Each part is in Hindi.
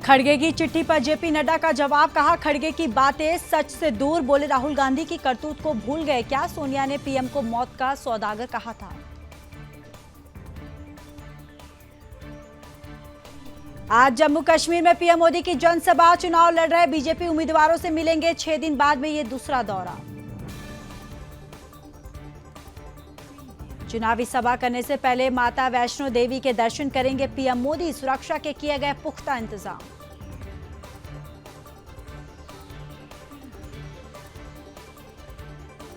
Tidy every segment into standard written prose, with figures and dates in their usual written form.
खड़गे की चिट्ठी पर जेपी नड्डा का जवाब, कहा खड़गे की बातें सच से दूर, बोले राहुल गांधी की करतूत को भूल गए क्या? सोनिया ने पीएम को मौत का सौदागर कहा था। आज जम्मू कश्मीर में पीएम मोदी की जनसभा, चुनाव लड़ रहे बीजेपी उम्मीदवारों से मिलेंगे 6 दिन बाद में ये दूसरा दौरा। चुनावी सभा करने से पहले माता वैष्णो देवी के दर्शन करेंगे पीएम मोदी, सुरक्षा के किए गए पुख्ता इंतजाम।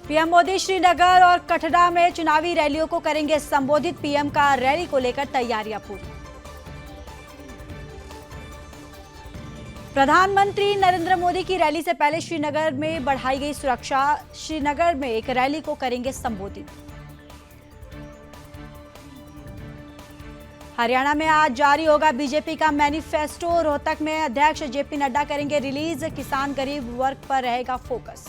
पीएम मोदी श्रीनगर और कठड़ा में चुनावी रैलियों को करेंगे संबोधित, पीएम का रैली को लेकर तैयारियां पूरी। प्रधानमंत्री नरेंद्र मोदी की रैली से पहले श्रीनगर में बढ़ाई गई सुरक्षा, श्रीनगर में एक रैली को करेंगे संबोधित। हरियाणा में आज जारी होगा बीजेपी का मैनिफेस्टो, रोहतक में अध्यक्ष जेपी नड्डा करेंगे रिलीज, किसान गरीब वर्ग पर रहेगा फोकस।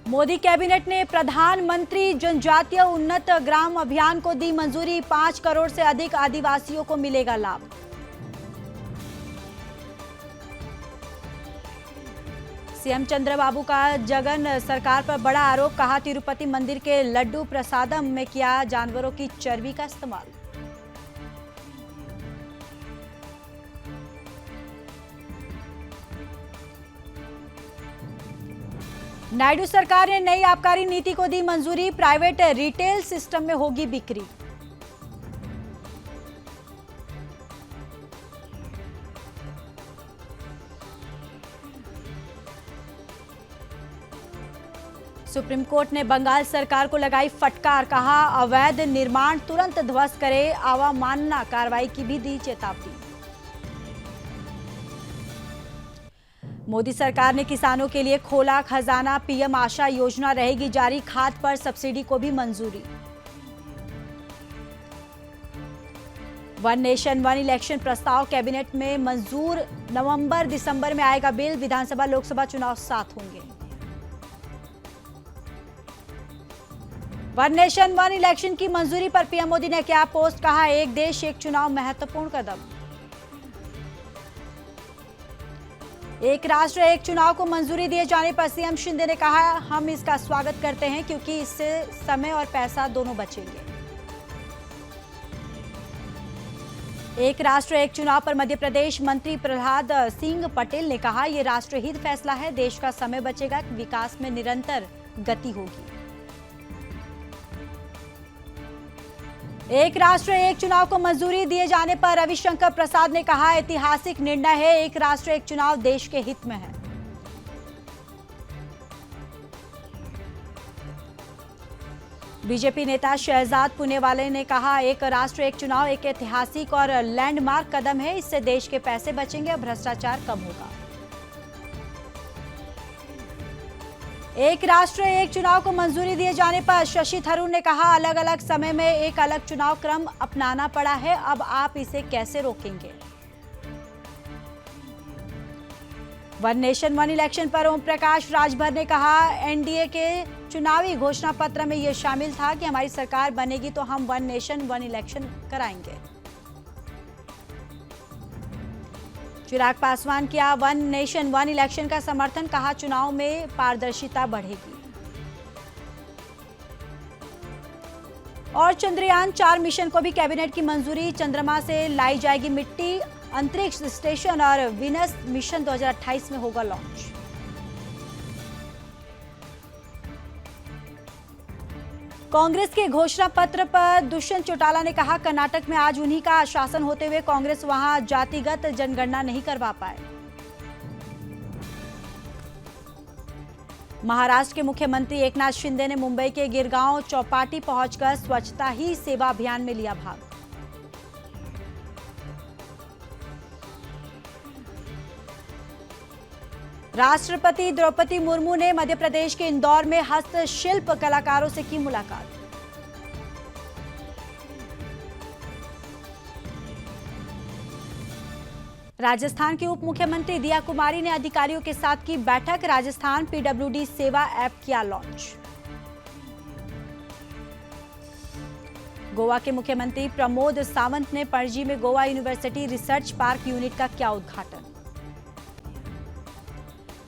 मोदी कैबिनेट ने प्रधानमंत्री जनजातीय उन्नत ग्राम अभियान को दी मंजूरी, 5 करोड़ से अधिक आदिवासियों को मिलेगा लाभ। सीएम चंद्रबाबू का जगन सरकार पर बड़ा आरोप, कहा तिरुपति मंदिर के लड्डू प्रसादम में किया जानवरों की चर्बी का इस्तेमाल। नायडू सरकार ने नई आबकारी नीति को दी मंजूरी, प्राइवेट रिटेल सिस्टम में होगी बिक्री। सुप्रीम कोर्ट ने बंगाल सरकार को लगाई फटकार, कहा अवैध निर्माण तुरंत ध्वस्त करे, अवमानना कार्रवाई की भी दी चेतावनी। मोदी सरकार ने किसानों के लिए खोला खजाना, पीएम आशा योजना रहेगी जारी, खाद पर सब्सिडी को भी मंजूरी। वन नेशन वन इलेक्शन प्रस्ताव कैबिनेट में मंजूर, नवंबर दिसंबर में आएगा बिल, विधानसभा लोकसभा चुनाव साथ होंगे। वन नेशन वन इलेक्शन की मंजूरी पर पीएम मोदी ने किया पोस्ट, कहा एक देश एक चुनाव महत्वपूर्ण कदम। एक राष्ट्र एक चुनाव को मंजूरी दिए जाने पर सीएम शिंदे ने कहा हम इसका स्वागत करते हैं क्योंकि इससे समय और पैसा दोनों बचेंगे। एक राष्ट्र एक चुनाव पर मध्य प्रदेश मंत्री प्रहलाद सिंह पटेल ने कहा यह राष्ट्रहित फैसला है, देश का समय बचेगा, विकास में निरंतर गति होगी। एक राष्ट्र एक चुनाव को मंजूरी दिए जाने पर रविशंकर प्रसाद ने कहा ऐतिहासिक निर्णय है, एक राष्ट्र एक चुनाव देश के हित में है। बीजेपी नेता शहजाद पुनेवाले ने कहा एक राष्ट्र एक चुनाव एक ऐतिहासिक और लैंडमार्क कदम है, इससे देश के पैसे बचेंगे और भ्रष्टाचार कम होगा। एक राष्ट्र एक चुनाव को मंजूरी दिए जाने पर शशि थरूर ने कहा अलग अलग समय में एक अलग चुनाव क्रम अपनाना पड़ा है, अब आप इसे कैसे रोकेंगे। वन नेशन वन इलेक्शन पर ओम प्रकाश राजभर ने कहा एनडीए के चुनावी घोषणा पत्र में यह शामिल था कि हमारी सरकार बनेगी तो हम वन नेशन वन इलेक्शन कराएंगे। चिराग पासवान किया वन नेशन वन इलेक्शन का समर्थन, कहा चुनाव में पारदर्शिता बढ़ेगी। और चंद्रयान 4 मिशन को भी कैबिनेट की मंजूरी, चंद्रमा से लाई जाएगी मिट्टी, अंतरिक्ष स्टेशन और वीनस मिशन 2028 में होगा लॉन्च। कांग्रेस के घोषणा पत्र पर दुष्यंत चौटाला ने कहा कर्नाटक में आज उन्हीं का शासन होते हुए कांग्रेस वहां जातिगत जनगणना नहीं करवा पाए। महाराष्ट्र के मुख्यमंत्री एकनाथ शिंदे ने मुंबई के गिरगांव चौपाटी पहुंचकर स्वच्छता ही सेवा अभियान में लिया भाग। राष्ट्रपति द्रौपदी मुर्मू ने मध्य प्रदेश के इंदौर में हस्तशिल्प कलाकारों से की मुलाकात। राजस्थान की उप मुख्यमंत्री दिया कुमारी ने अधिकारियों के साथ की बैठक, राजस्थान पीडब्ल्यूडी सेवा ऐप किया लॉन्च। गोवा के मुख्यमंत्री प्रमोद सावंत ने पणजी में Goa university research park unit का किया उद्घाटन।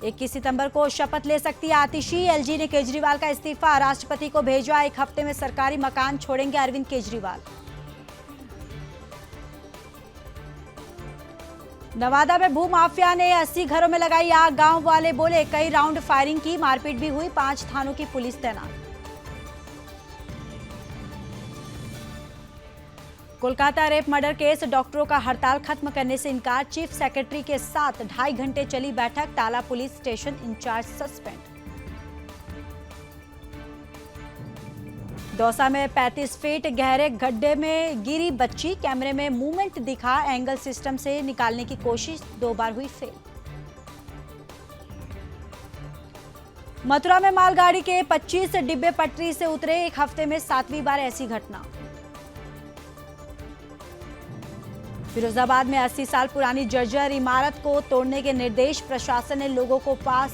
21 सितंबर को शपथ ले सकती है आतिशी, एलजी ने केजरीवाल का इस्तीफा राष्ट्रपति को भेजा। 1 हफ्ते में सरकारी मकान छोड़ेंगे अरविंद केजरीवाल। नवादा में भूमाफिया ने 80 घरों में लगाई आग। गांव वाले बोले कई राउंड फायरिंग की, मारपीट भी हुई। 5 थानों की पुलिस तैनात। कोलकाता रेप मर्डर केस, डॉक्टरों का हड़ताल खत्म करने से इनकार। चीफ सेक्रेटरी के साथ 2.5 घंटे चली बैठक। टाला police station in charge suspend. Dausa में 35 फीट गहरे गड्ढे में गिरी बच्ची। कैमरे में मूवमेंट दिखा, एंगल सिस्टम से निकालने की कोशिश 2 बार हुई फेल। मथुरा में मालगाड़ी के 25 डिब्बे पटरी से उतरे। 1 हफ्ते में 7वीं बार ऐसी घटना। फिरोजाबाद में 80 साल पुरानी जर्जर इमारत को तोड़ने के निर्देश। प्रशासन ने लोगों को पास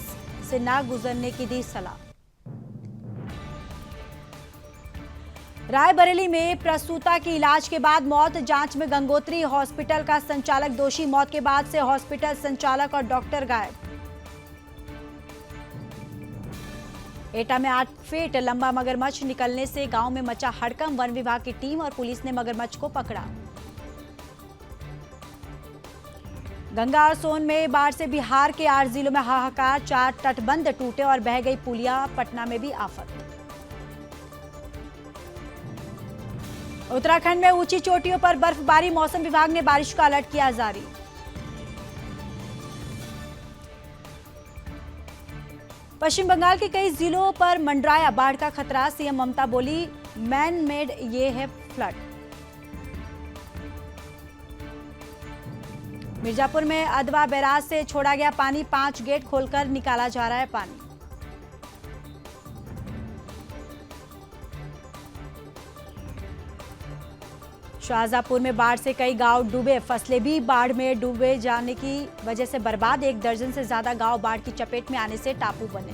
से न गुजरने की दी सलाह। रायबरेली में प्रसूता की इलाज के बाद मौत। जांच में गंगोत्री हॉस्पिटल का संचालक दोषी। मौत के बाद से हॉस्पिटल संचालक और डॉक्टर गायब। एटा में 8 फीट लंबा मगरमच्छ निकलने से गांव में मचा हड़कंप। वन विभाग की टीम और पुलिस ने मगरमच्छ को पकड़ा। गंगा और सोन में बाढ़ से बिहार के 8 जिलों में हाहाकार। 4 तटबंध टूटे और बह गई पुलिया। पटना में भी आफत। उत्तराखंड में ऊंची चोटियों पर बर्फबारी। मौसम विभाग ने बारिश का अलर्ट किया जारी। पश्चिम बंगाल के कई जिलों पर मंडराया बाढ़ का खतरा। सीएम ममता बोली मैन मेड ये है फ्लड। मिर्जापुर में अदवा बैराज से छोड़ा गया पानी। 5 गेट खोलकर निकाला जा रहा है पानी। शाहजहांपुर में बाढ़ से कई गांव डूबे। फसलें भी बाढ़ में डूबे जाने की वजह से बर्बाद। 1 दर्जन से ज्यादा गांव बाढ़ की चपेट में आने से टापू बने।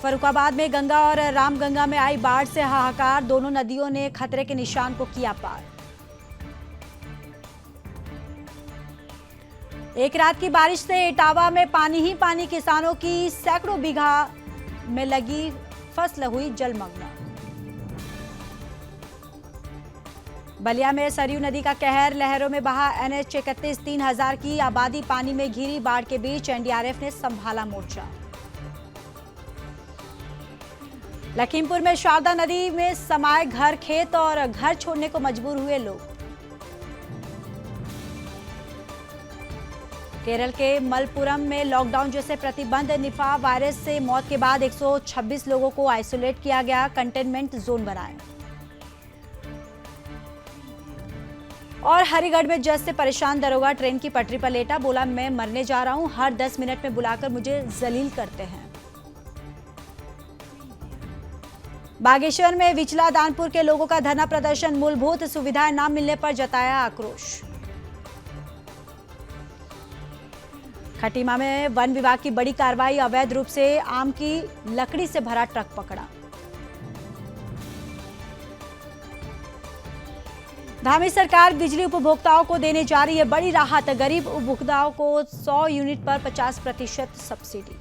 फर्रुखाबाद में गंगा और रामगंगा में आई बाढ़ से हाहाकार। दोनों नदियों ने खतरे के निशान को किया पार। एक रात की बारिश से इटावा में पानी ही पानी। किसानों की सैकड़ों बीघा में लगी फसल हुई जलमग्न। बलिया में सरयू नदी का कहर। लहरों में बहा NH 31। 3000 की आबादी पानी में घिरी। बाढ़ के बीच एनडीआरएफ ने संभाला मोर्चा। लखीमपुर में शारदा नदी में समाये घर खेत और घर छोड़ने को मजबूर हुए लोग। केरल के मलपुरम में लॉकडाउन जैसे प्रतिबंध। निफा वायरस से मौत के बाद 126 लोगों को आइसोलेट किया गया। कंटेनमेंट जोन बनाए। और हरिगढ़ में जज से परेशान दरोगा ट्रेन की पटरी पर लेटा। बोला मैं मरने जा रहा हूं, हर 10 मिनट में बुलाकर मुझे जलील करते हैं। बागेश्वर में विचला दानपुर के लोगों का धरना प्रदर्शन। मूलभूत सुविधाएं न मिलने पर जताया आक्रोश। खटीमा में वन विभाग की बड़ी कार्रवाई। अवैध रूप से आम की लकड़ी से भरा ट्रक पकड़ा। धामी सरकार बिजली उपभोक्ताओं को देने जा रही है बड़ी राहत। गरीब उपभोक्ताओं को 100 यूनिट पर 50% सब्सिडी।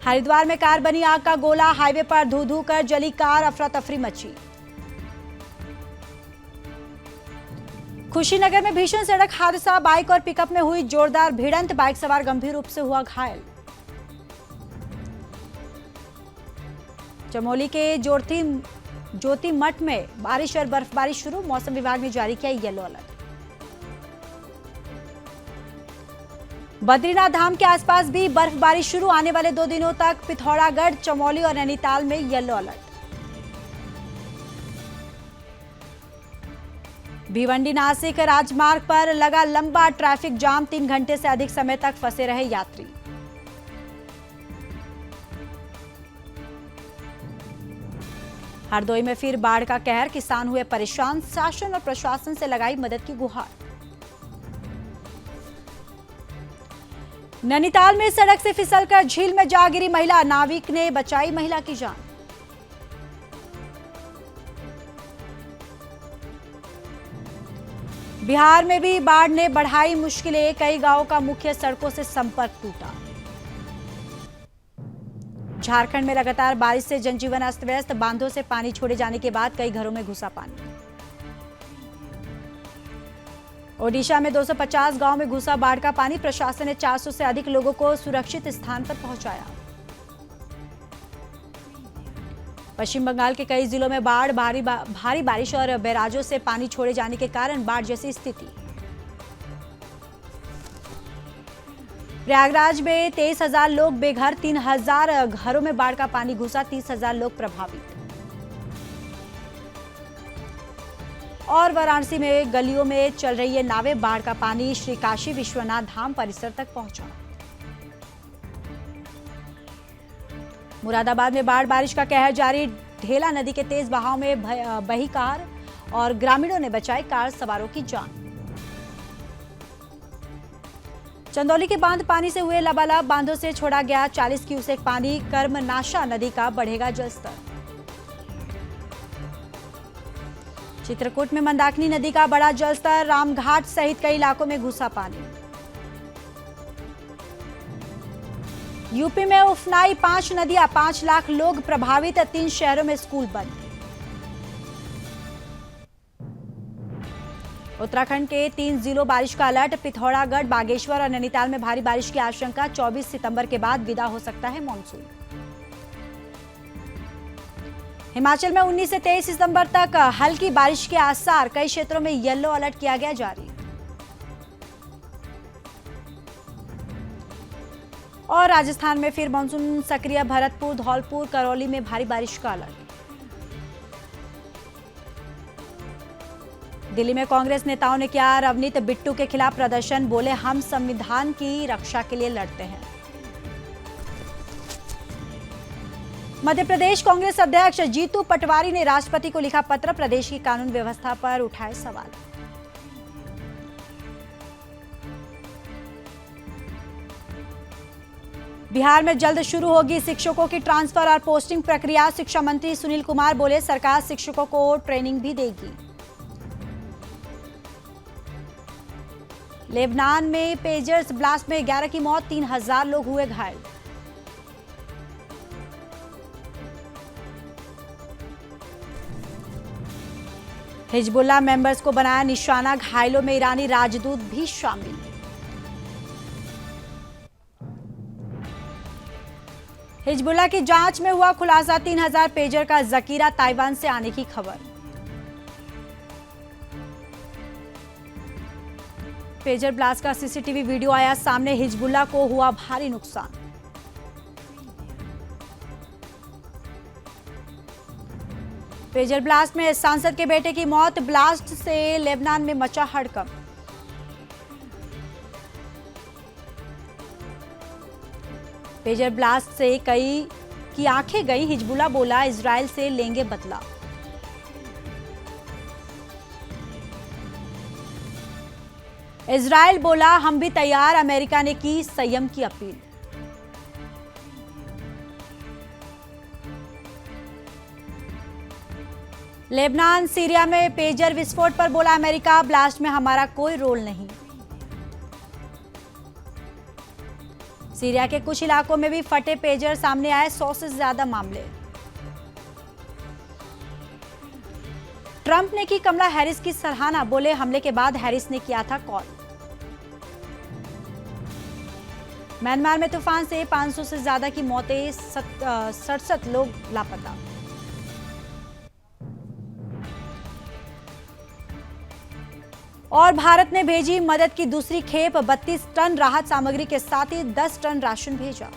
हरिद्वार में कार बनी आग का गोला। हाईवे पर धू धू कर जली कार। अफरा तफरी मची। खुशीनगर में भीषण सड़क हादसा। बाइक और पिकअप में हुई जोरदार भिड़ंत। बाइक सवार गंभीर रूप से हुआ घायल। चमोली के ज्योति मठ में बारिश और बर्फबारी शुरू। मौसम विभाग ने जारी किया येलो अलर्ट। बद्रीनाथ धाम के आसपास भी बर्फबारी शुरू। आने वाले 2 दिनों तक पिथौरागढ़, चमोली और नैनीताल में येलो अलर्ट। भिवंडी नासिक राजमार्ग पर लगा लंबा ट्रैफिक जाम। 3 घंटे से अधिक समय तक फंसे रहे यात्री। हरदोई में फिर बाढ़ का कहर। किसान हुए परेशान। शासन और प्रशासन से लगाई मदद की गुहार। नैनीताल में सड़क से फिसलकर झील में जा गिरी महिला, नाविक ने बचाई महिला की जान। बिहार में भी बाढ़ ने बढ़ाई मुश्किलें, कई गांवों का मुख्य सड़कों से संपर्क टूटा। झारखंड में लगातार बारिश से जनजीवन अस्त व्यस्त, बांधों से पानी छोड़े जाने के बाद कई घरों में घुसा पानी। ओडिशा में 250 गांव में घुसा बाढ़ का पानी, प्रशासन ने 400 से अधिक लोगों को सुरक्षित स्थान पर पहुंचाया। पश्चिम बंगाल के कई जिलों में बाढ़, भारी बारिश और बैराजों से पानी छोड़े जाने के कारण बाढ़ जैसी स्थिति। प्रयागराज में 23,000 लोग बेघर, 3,000 घरों में बाढ़ का पानी घुसा, 30,000 लोग प्रभावित। और वाराणसी में गलियों में चल रही है नावें, बाढ़ का पानी श्री काशी विश्वनाथ धाम परिसर तक पहुंचा। मुरादाबाद में बाढ़ बारिश का कहर जारी, ढेला नदी के तेज बहाव में बही कार और ग्रामीणों ने बचाई कार सवारों की जान। चंदौली के बांध पानी से हुए लबालब, बांधों से छोड़ा गया 40 क्यूसेक पानी, कर्मनाशा नदी का बढ़ेगा जलस्तर। चित्रकूट में मंदाकिनी नदी का बड़ा जलस्तर, रामघाट सहित कई इलाकों में घुसा पानी। यूपी में उफनाई 5 नदियां, 5 लाख लोग प्रभावित, 3 शहरों में स्कूल बंद। उत्तराखंड के 3 जिलों बारिश का अलर्ट, पिथौरागढ़, बागेश्वर और नैनीताल में भारी बारिश की आशंका, 24 सितंबर के बाद विदा हो सकता है मॉनसून। हिमाचल में 19 से 23 सितंबर तक हल्की बारिश के आसार, कई क्षेत्रों में येलो अलर्ट किया गया जारी। और राजस्थान में फिर मानसून सक्रिय, भरतपुर, धौलपुर, करौली में भारी बारिश का अलर्ट। दिल्ली में कांग्रेस नेताओं ने किया रवनीत बिट्टू के खिलाफ प्रदर्शन, बोले हम संविधान की रक्षा के लिए लड़ते हैं। मध्य प्रदेश कांग्रेस अध्यक्ष जीतू पटवारी ने राष्ट्रपति को लिखा पत्र, प्रदेश की कानून व्यवस्था पर उठाए सवाल। बिहार में जल्द शुरू होगी शिक्षकों की ट्रांसफर और पोस्टिंग प्रक्रिया, शिक्षा मंत्री सुनील कुमार बोले सरकार शिक्षकों को ट्रेनिंग भी देगी। लेबनान में पेजर्स ब्लास्ट में 11 की मौत, 3,000 लोग हुए घायल। हिजबुल्लाह मेंबर्स को बनाया निशाना, घायलों में ईरानी राजदूत भी शामिल। हिजबुल्लाह की जांच में हुआ खुलासा, 3,000 पेजर का जखीरा ताइवान से आने की खबर। पेजर ब्लास्ट का सीसीटीवी वीडियो आया सामने, हिजबुल्लाह को हुआ भारी नुकसान। पेजर ब्लास्ट में सांसद के बेटे की मौत, ब्लास्ट से लेबनान में मचा हड़कंप। पेजर ब्लास्ट से कई की आंखें गई, हिजबुल्लाह बोला इजराइल से लेंगे बदला। इजराइल बोला हम भी तैयार, अमेरिका ने की संयम की अपील। लेबनान सीरिया में पेजर विस्फोट पर बोला अमेरिका, ब्लास्ट में हमारा कोई रोल नहीं। सीरिया के कुछ इलाकों में भी फटे पेजर सामने आए, 100 से ज्यादा मामले। ट्रंप ने की कमला हैरिस की सराहना, बोले हमले के बाद हैरिस ने किया था कॉल। म्यांमार में तूफान से 500 से ज्यादा की मौतें, 67 लोग लापता। और भारत ने भेजी मदद की दूसरी खेप, 32 टन राहत सामग्री के साथ ही 10 टन राशन भेजा।